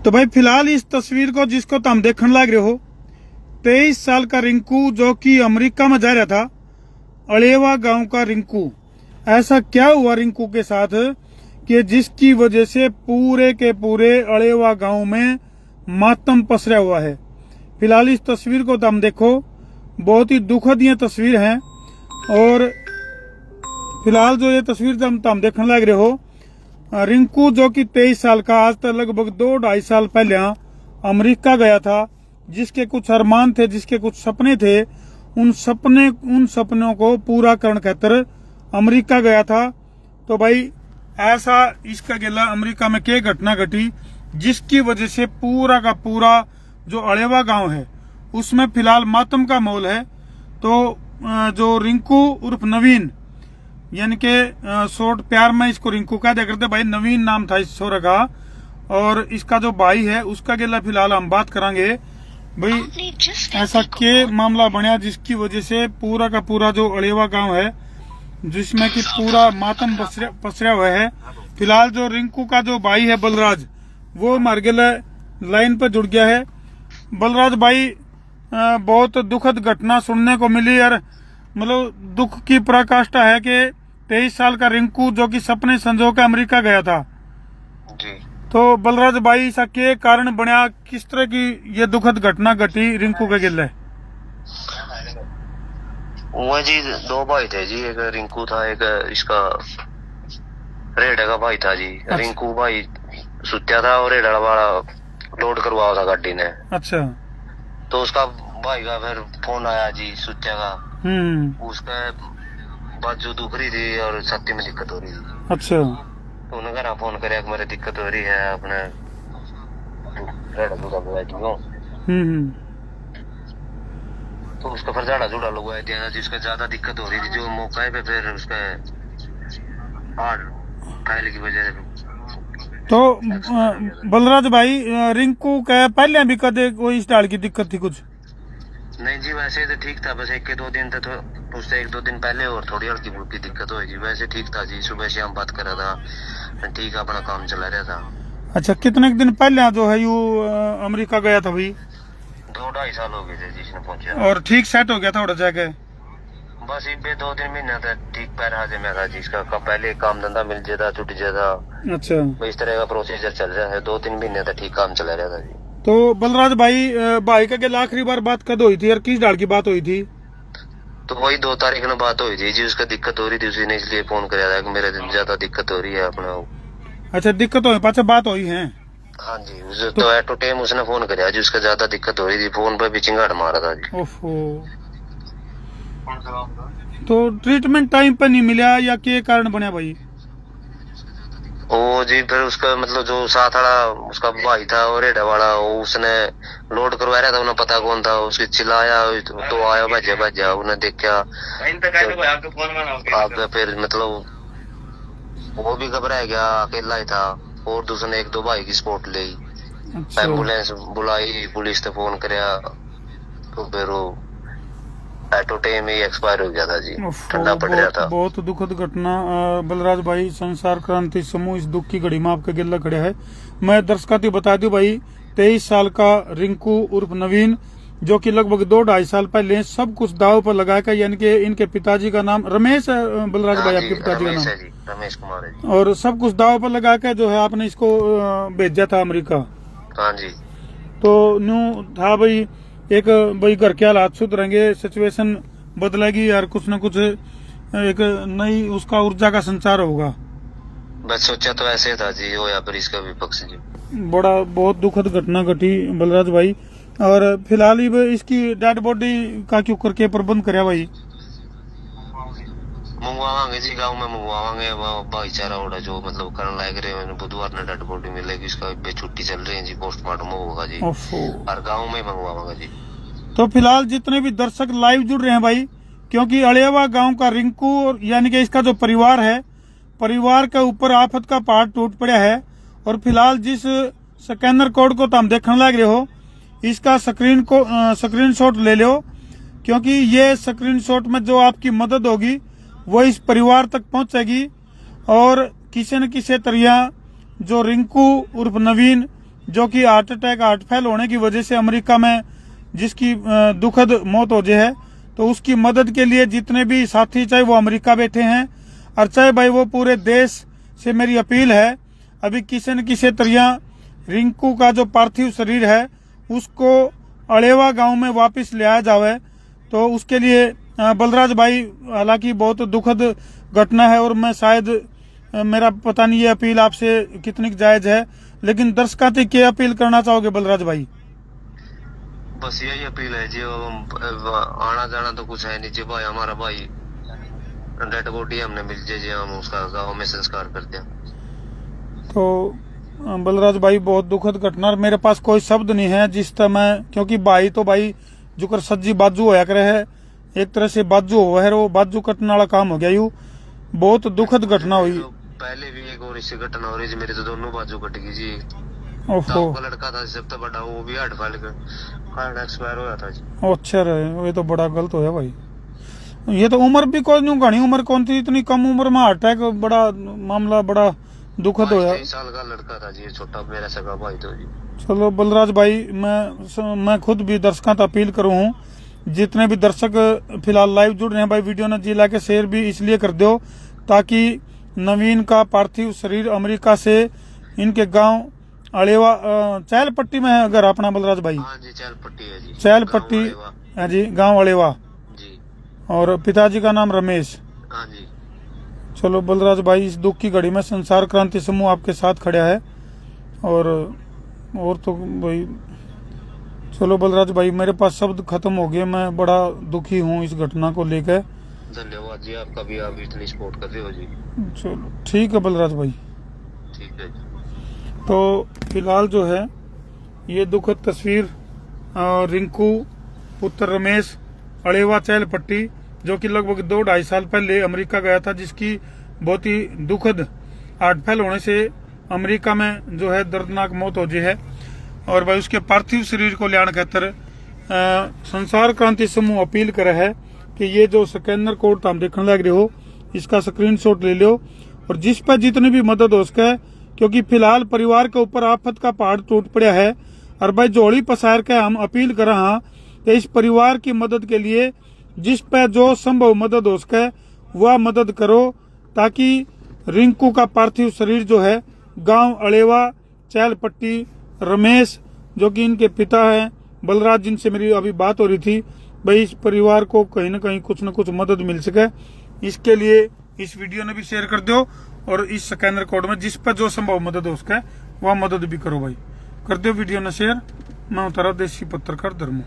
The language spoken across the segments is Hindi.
तो भाई फिलहाल इस तस्वीर को जिसको तुम देखने लग रहे हो, 23 साल का रिंकू जो कि अमेरिका में जा रहा था, अलेवा गांव का रिंकू। ऐसा क्या हुआ रिंकू के साथ कि जिसकी वजह से पूरे के पूरे अलेवा गांव में मातम पसरा हुआ है। फिलहाल इस तस्वीर को तुम देखो, बहुत ही दुखद ये तस्वीर है। और फिलहाल जो ये तस्वीर तुम देखने लग रहे हो, रिंकू जो कि 23 साल का, आज तक लगभग 2-2.5 साल पहले अमेरिका गया था। जिसके कुछ अरमान थे, जिसके कुछ सपने थे, उन सपनों को पूरा करने खातिर अमेरिका गया था। तो भाई ऐसा इसका गिला अमेरिका में क्या घटना घटी जिसकी वजह से पूरा का पूरा जो अलेवा गांव है उसमें फिलहाल मातम का माहौल है। तो जो रिंकू उर्फ नवीन, यानी कि शॉर्ट प्यार में इसको रिंकू कह दिया करते, भाई नवीन नाम था इस छोरे का। और इसका जो भाई है उसका गिला फिलहाल हम बात करेंगे। भाई ऐसा क्या मामला बना जिसकी वजह से पूरा का पूरा जो अलेवा गांव है, जिसमें कि पूरा मातम पसरा हुआ है। फिलहाल जो रिंकू का जो भाई है बलराज, वो हमारे गिला लाइन पर जुड़ गया है। बलराज भाई, बहुत दुखद घटना सुनने को मिली यार, मतलब दुख की पराकाष्ठा है कि 23 साल का रिंकू जो कि सपने संजो के अमेरिका गया था जी। तो बलराज भाई सा के कारण बना, किस तरह की ये दुखद घटना घटी रिंकू के गिले? वो जी 2 भाई थे जी, एक रिंकू था, एक इसका रेडा का भाई था जी। अच्छा। रिंकू भाई सुत्या था और रेडा वाला लोड करवा था गाड़ी ने। अच्छा। तो उसका भाई का फिर फोन आया जी सुत्या का। उसका बाजू दुख रही थी और छाती में दिक्कत हो रही थी। अच्छा। तो उन्होंने घर फोन कराया कि मेरे दिक्कत हो रही है, अपने रेडा जुड़ा लगवाई थी। तो उसका फिर झाड़ा जुड़ा लगवाया दिया जिसका ज्यादा दिक्कत हो रही थी। जो मौके पे फिर उसका हार्ट फैल की वजह से। तो बलराज भाई, रिंकू का पहले भी कदे कोई इस ढाल की दिक्कत थी कुछ? नहीं जी, वैसे तो ठीक था, बस 1-2 दिन तक उससे 1-2 दिन पहले और थोड़ी हल्की फुल्की दिक्कत हुई जी। वैसे ठीक था जी, सुबह शाम बात कर रहा था, ठीक अपना काम चला रहा था। अच्छा, कितने दिन पहले जो है यू अमेरिका गया था भाई? 2-2.5 साल हो गए थे जिसने पहुंचा। और ठीक सेट हो गया था उधर जाके? बस इबे 2-3 महीना था ठीक पैर हाजे में था जिसका पहले काम धंधा मिल जाता, छुट जाता। अच्छा। इस तरह का प्रोसीजर चल रहा है। 2-3 महीने तक ठीक काम चला रहा था जी। तो बलराज भाई, भाई का क्या आखिरी बार बात कब हुई थी और किस डाल की बात हुई थी? तो वही 2 तारीख में बात हुई थी जी। उसका दिक्कत हो रही थी, उसी ने इसलिए फोन कराया था कि मेरे ज्यादा दिक्कत हो रही है अपना। अच्छा, दिक्कत हुई, पाछा बात हुई है? हाँ जी, तो एट टाइम उसने फोन कराया जी, उसका ज्यादा दिक्कत हो रही थी, फोन पे भी चिंगाड़ मारा था जी। ओफो। तो ट्रीटमेंट टाइम पे नहीं मिला या क्या कारण बना भाई? वो जी फिर उसका मतलब जो साथ वाला उसका भाई था और रेडा वाला, वो उसने लोड करवा रहा था, उन्हें पता कौन था, उसके चिल्लाया तो आया भजा उन्हें देखा आगे। फिर मतलब वो भी घबरा गया, अकेला ही था। और दूसरे 1-2 भाई की स्पॉट ली, अच्छा। एम्बुलेंस बुलाई, पुलिस ने फोन कराया, तो फिर वो एटो टाइम ही एक्सपायर हो गया था जी। ठंडा पड़ रहा था। बहुत दुखद घटना। बलराज भाई, संसार क्रांति समूह इस दुख की घड़ी में आपके गिल्ला खड़े है। मैं दर्शकों को बता दूं भाई, 23 साल का रिंकू उर्फ नवीन, जो कि लगभग 2-2.5 साल पहले सब कुछ दाव पर लगा कर, यानी कि इनके पिताजी का नाम रमेश है। बलराज भाई, आपके पिताजी का नाम रमेश कुमार है जी। और सब कुछ दाव पर लगा कर जो है आपने इसको भेजा था अमेरिका। हाँ जी। तो न्यू था भाई, एक भाई घर के हालात सुधरेंगे, सिचुएशन बदलेगी यार, कुछ न कुछ एक नई उसका ऊर्जा का संचार होगा। बस सोचा तो ऐसे था जी, हो या फिर इसका विपक्ष जी। बड़ा बहुत दुखद घटना घटी बलराज भाई। और फिलहाल ही इसकी डेड बॉडी का क्यों करके प्रबंध कराया भाई? मंगवावांगे जी, गांव में मंगवावांगे। भाईचारा ओड़ा जो मतलब करने लायक रहे, बुधवार ने डेड बॉडी मिलेगी। इसका छुट्टी चल रही है जी, पोस्टमार्टम होगा जी, और गाँव में मंगवावांगे जी। तो फिलहाल जितने भी दर्शक लाइव जुड़ रहे हैं भाई, क्योंकि अलेवा गांव का रिंकू यानी कि इसका जो परिवार है, परिवार के ऊपर आफत का पहाड़ टूट पड़ा है। और फिलहाल जिस स्कैनर कोड को तुम देखने लग रहे हो, इसका स्क्रीनशॉट ले लो, क्योंकि ये स्क्रीनशॉट में जो आपकी मदद होगी वो इस परिवार तक पहुंचेगी। और किसी न किसी तरह जो रिंकू उर्फ नवीन जो कि हार्ट अटैक हार्ट फेल होने की वजह से अमेरिका में जिसकी दुखद मौत हो जाए है, तो उसकी मदद के लिए जितने भी साथी, चाहे वो अमेरिका बैठे हैं और चाहे भाई वो पूरे देश से मेरी अपील है, अभी किसी न किसी तरह रिंकू का जो पार्थिव शरीर है उसको अलेवा गांव में वापस ले आया जावे। तो उसके लिए बलराज भाई, हालांकि बहुत दुखद घटना है और मैं शायद मेरा पता नहीं ये अपील आपसे कितनी जायज है, लेकिन दर्शकों तक क्या अपील करना चाहोगे बलराज भाई? बस यही अपील है जी, आना जाना तो कुछ है नहीं जी भाई, हमारा भाई डेड बॉडी हमने मिल जाए जी, हम उसका गाँव में संस्कार कर दिया। तो बलराज भाई बहुत दुखद घटना, मेरे पास कोई शब्द नहीं है जिस तरह मैं, क्योंकि भाई तो भाई जुकर सज्जी बाजू होया करे है, एक तरह से बाजू हुआ है, वो बाजू कटने वाला काम हो गया। यू बहुत दुखद घटना हुई। पहले भी एक और इससे घटना हो रही जी, मेरे तो दोनों बाजू कट गई जी। ओहो, का लड़का था सबसे बड़ा, वो भी हार्ट फेल कर एक्सपायर हो था जी। अच्छा रहे, ये तो बड़ा गलत होया भाई। ये तो उम्र भी कोई नहीं, घनी उम्र कौन थी, इतनी कम उम्र में हार्ट अटैक, बड़ा मामला बड़ा दुखद होया। 23 साल का लड़का था जी, छोटा मेरा सगा भाई तो जी। चलो बलराज भाई, मैं खुद भी दर्शकों से अपील करूँ हूँ, जितने भी दर्शक फिलहाल लाइव जुड़ रहे हैं भाई, वीडियो ने जी ला के शेयर भी इसलिए कर दो ताकि नवीन का पार्थिव शरीर अमेरिका से इनके गांव अलेवा, चैल पट्टी में है अगर अपना बलराज भाई। हाँ जी, चैल पट्टी है जी, चैल पट्टी है जी, गांव अलेवा जी। और पिताजी का नाम रमेश। हाँ जी। चलो बलराज भाई, इस दुख की घड़ी में संसार क्रांति समूह आपके साथ खड़ा है। और तो भाई, चलो बलराज भाई, मेरे पास शब्द खत्म हो गए, मैं बड़ा दुखी हूँ इस घटना को लेकर। धन्यवाद जी आपका भी, आप इतनी सपोर्ट कर रहे हो जी। चलो ठीक है बलराज भाई। ठीक है जी। तो फिलहाल जो है ये दुखद तस्वीर रिंकू पुत्र रमेश अलेवा चैल पट्टी, जो कि लगभग 2-2.5 साल पहले अमेरिका गया था, जिसकी बहुत ही दुखद हार्ट फेल होने से अमेरिका में जो है दर्दनाक मौत हो गई है। और भाई उसके पार्थिव शरीर को लियान खातर संसार क्रांति समूह अपील करे है कि ये जो स्कैनर कोड हम देखने लग रहे हो, इसका स्क्रीनशॉट ले लो और जिस पर जितनी भी मदद हो सके, क्योंकि फिलहाल परिवार के ऊपर आफत का पहाड़ टूट पड़ा है। और भाई जोड़ी पसार के हम अपील कर रहे हैं कि इस परिवार की मदद के लिए जिस पे जो संभव मदद हो सके वह मदद करो, ताकि रिंकू का पार्थिव शरीर जो है गांव अलेवा चैल पट्टी रमेश, जो कि इनके पिता हैं बलराज, जिनसे मेरी अभी बात हो रही थी, भाई इस परिवार को कहीं न कहीं कुछ न कुछ मदद मिल सके, इसके लिए इस वीडियो ने भी शेयर कर दो और इस स्कैनर कोड में जिस पर जो संभव मदद हो सके वह मदद भी करो भाई। कर दो वीडियो ने शेयर। मैं उतारा देसी पत्रकार धर्मो,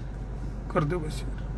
कर दो भाई शेयर।